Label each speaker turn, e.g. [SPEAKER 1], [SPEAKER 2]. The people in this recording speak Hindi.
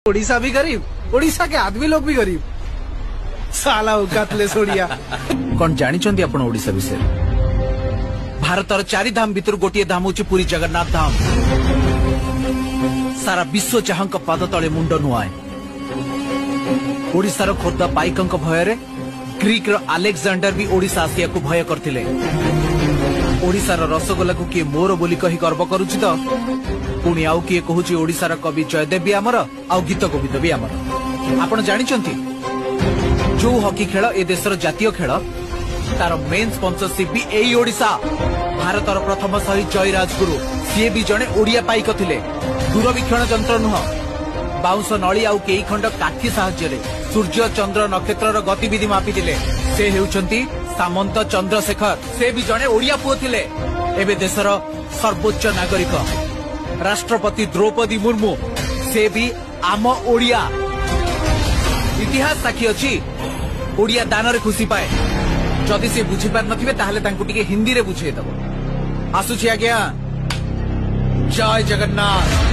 [SPEAKER 1] उड़ीसा भी गरीब, उड़ीसा के आदमी लोग भी गरीब। साला औकातलेस ओडिया।
[SPEAKER 2] कौन जानी आपण ओडिशा विषय? भारतर 4 धाम भितर गोटे धाम होची पुरी जगन्नाथ धाम। सारा विश्व जहां पाद तले मुंड नुआए। ओडिशार खोर्धा पाइकंक भୟରେ ग्रीक रो अलेक्जेंडर भी ओडिशा आसिया को भय करथिले। ओडिशार रसगोला को किए मोर बोली कही गर्व करूछि त पुणी आउ किए कहूछि ओडिशार कवि जयदेव भी आमर आउ गीत गोविंद भी आमर। आपण जानिचंती जो हॉकी खेल ए देशर जातीय खेल तार मेन स्पॉन्सरशिप भी एई ओडिशा। भारतर प्रथम शहीद जय राजगुरु सी भी जड़े ओडिया पाइक थिले। दूरवीक्षण जंत्र नुह बाउंस नली आउ कई खंड काठी साहाय्य सूर्य चंद्र नक्षत्र गतिविधि मापी दिले। से हेउचंती सामंत चंद्रशेखर। से भी जड़े ओडिया पुओ थिले। एबे देशर सर्वोच्च नागरिक राष्ट्रपति द्रौपदी मुर्मू से भी आम ओडिया। इतिहास साक्षी अच्छी ओडिया दान रे खुशी पाए। जदि से बुझी पार नथिबे ताहले तांकु टिके हिंदी रे बुझेई दबो। आसुछि आज्ञा। जय जगन्नाथ।